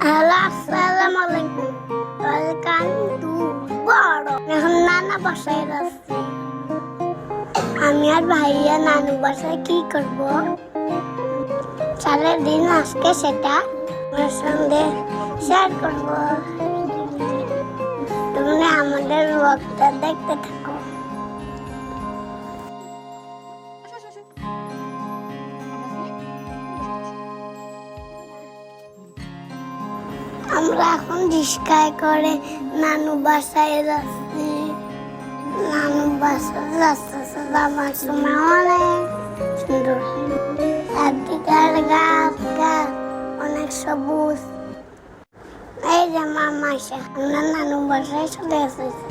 Hello, আসসালামু আলাইকুম। Welcome to বড়। এখন নানা বাসায় যাচ্ছি। আমি আর ভাইয়া নানু বাসায় কি করব সারাদিন আজকে সেটা আমার সঙ্গে শেয়ার করব। তুমি আমাদের ব্লগটা দেখতে থাকো। আমরা এখন রিস্কায় করে নানু বাসায় যাচ্ছি। নানু বাসায় যাচ্ছে আমার সময় অনেক সুন্দর, চারদিকের গাছ গাছ অনেক সবুজ। এই যে মামা আসে, আমরা নানু বাসায় চলে এসেছি।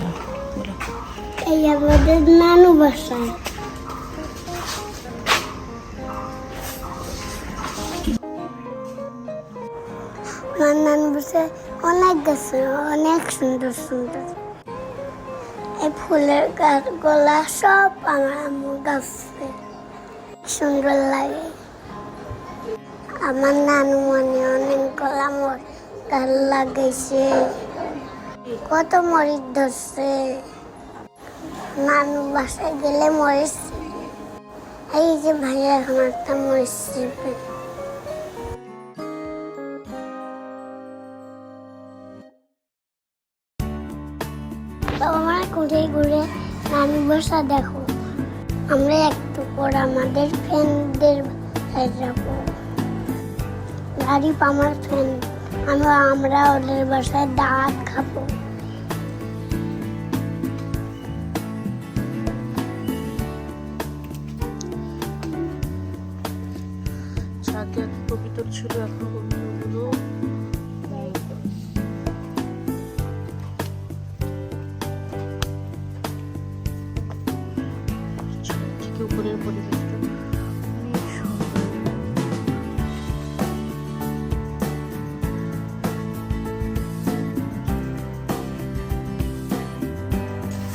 এই আমাদের নানু বাসায়। আমার নানু বাসায় অনেক গাছ, অনেক সুন্দর সুন্দর। এই ফুলের গাছগুলা সব আমার আম্মু গাছে সুন্দর লাগে। আমার নানু মানে অনেকগুলা গাছ লাগাইছে, কত মরিচ ধরছে। নানু বাসায় গেলে মরিচ, এই যে ভাইয়া এখন একটা মরিচ চিপে। আমরা ঘুরে ঘুরে নানু বাসা দেখো। আমরা একটু পর আমাদের ফ্রেন্ডদের বাসায় যাবো। গাড়ি আমার ফ্রেন্ড, আমরা ওদের বাসায় দাঁত খাবো। আগে কবিতর ছিল, এখন কবিতরগুলো থেকে উপরের পরিবেশটা অনেক সুন্দর।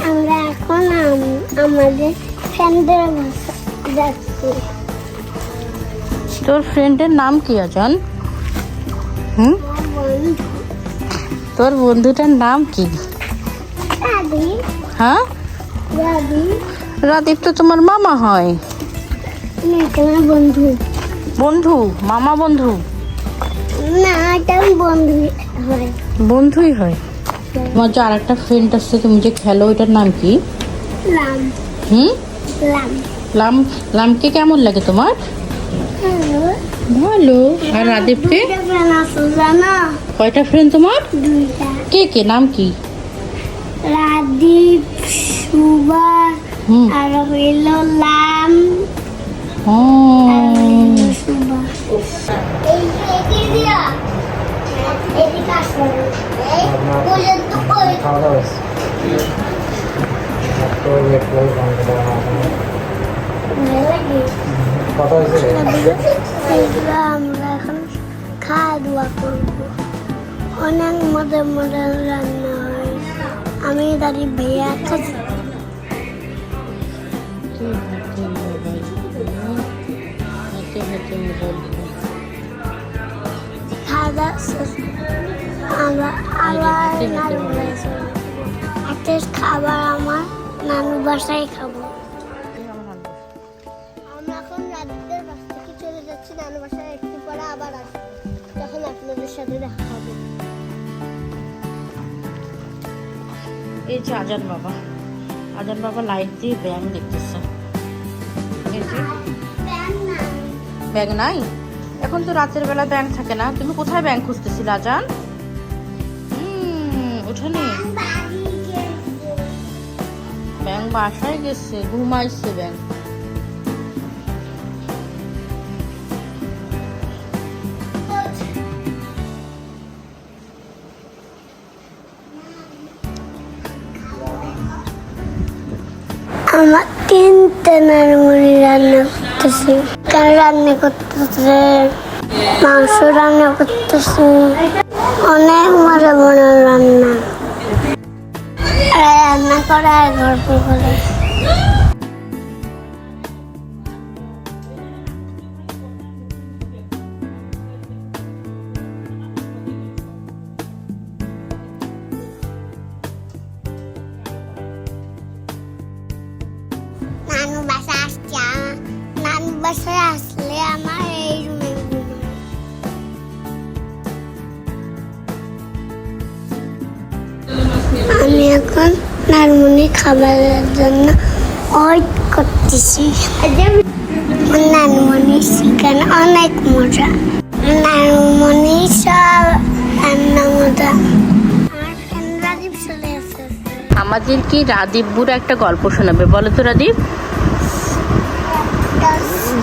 আমরা এখন আমাদের ফ্রেন্ডদের বাসায় যাচ্ছি। তোর ফ্রেন্ডের নাম কি আজান? তোর বন্ধুটার নাম কি? হ্যাঁ, রাদীপ তো তোমার মামা হয়। বন্ধু বন্ধু, মামা বন্ধু না, এটা বন্ধু হয়, বন্ধুই হয়। তোমার যে আরেকটা ফ্রেন্ড আছে তুমি যে খেলো, ওইটার নাম কি? লাম। লাম লাম। লামকে কেমন লাগে তোমার? ভালো। আর রাদীপকে? কয়টা ফ্রেন্ড তোমার? দুইটা। কে কে, নাম কি? রাদীপ, সুবা, আর হইল লাম। ও, সুবা। এই যে দিয়া এদিকে আসো। এই বলে তো কই খাওয়া আমরা এখন খাওয়া দাওয়া করবো। অনেক মজার মজার রান্না হয়। আমি দাঁড়িয়ে ভাইয়া খাচ্ছি। খাওয়া দাওয়া শেষ, আমরা আবার নানু বাসায়। আজকের খাবার আমার নানু বাসায় খাবো। আমরা এখন রাতের বাস থেকে চলে যাচ্ছি নানু বাসায়। একটু পরে আবার আসবো, তখন আপনাদের সাথে দেখা হবে। এই যে আজান বাবা, আজান বাবা লাইট দিয়ে ব্যাং দেখতেছে। এই যে ব্যাং নাই, এখন তো রাতের বেলা ব্যাং থাকে না। তুমি কোথায় ব্যাং খুঁজতেছিলে আজান? উঠানে ব্যাং বাসায় গেছে, ঘুমাইছে ব্যাং। আমার তিনটে নানুমণি রান্না করতেছে। রান্না করতেছে, মাংস রান্না করতেছে, অনেক মজা মজার রান্না। রান্না করা আর গল্প করে। খাবারের জন্য ওয়েট করতেছি। নানুমণির চিকেন অনেক মজা, নানুমণির সব রান্না মজা। আমার ফ্রেন্ড রাজীব চলে আসছে। আমাদের কি রাদীপ বুড়া একটা গল্প শোনাবে? বলো তো রাদীপ,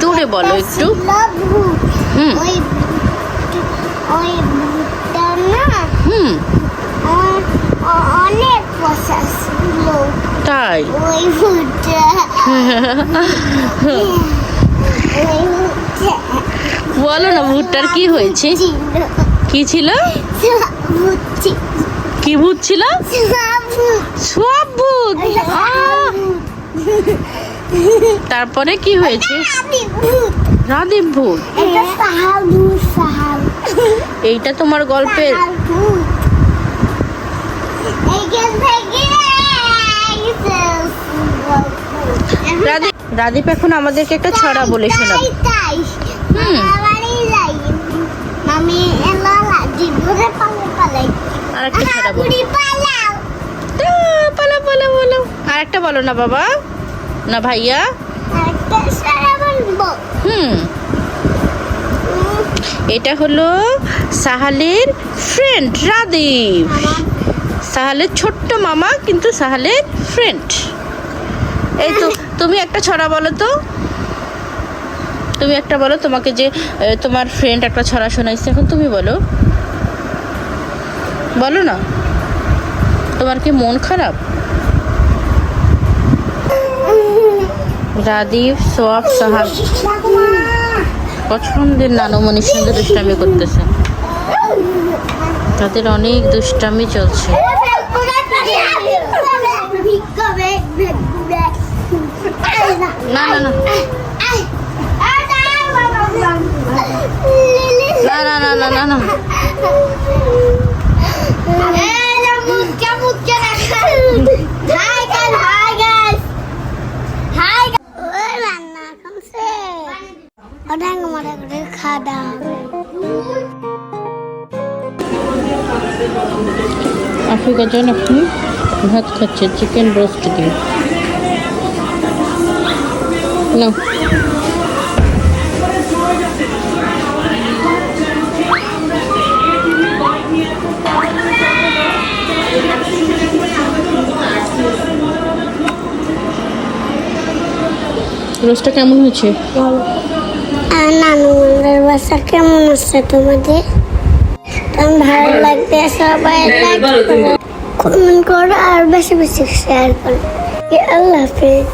জোরে বলো একটু। হুম। ওই ভূতটা না হুম, অনেক পোষা ছিল। তাই? ওই ভূতটা বলো না, ভূতটার কি হয়েছে? কি ছিল? কি ভূত ছিল? সব ভূত। তারপরে কি হয়েছে? রাদীপ ভূত। এইটা তোমার গল্পের? রাদীপ এখন আমাদেরকে একটা ছড়া বলে শোনাবে। হুম, আর একটা ছড়া বলো। পালা পালা বলো। আর একটা বলো না বাবা, না ভাইয়া। হুম, এটা হলো সাহালের ফ্রেন্ড রাদীপ, সাহালের ছোট্ট মামা কিন্তু সাহালের ফ্রেন্ড। এই তো, তুমি একটা ছড়া বলো তো। তুমি একটা বলো, তোমাকে যে তোমার ফ্রেন্ড একটা ছড়া শোনাইছে, এখন তুমি বলো। বলো না, তোমার কি মন খারাপ? রাদীপ, সোয়াব, সাহাল পছন্দের নানুমণির সঙ্গে দুষ্টামি করতেছে। তাদের অনেক দুষ্টামি চলছে। না না না না না না না না। খাওয়া আফ্রিকা জান আপনি ভাত খাচ্ছে চিকেন রোস্ট দিয়ে। না, রোস্টটা কেমন হয়েছে? নানুমণির বাসা কেমন আছে তোমাদের? ভালো লাগবে, সবাই কমেন্ট করো আর বেশি বেশি শেয়ার করো। আল্লাহ হাফেজ।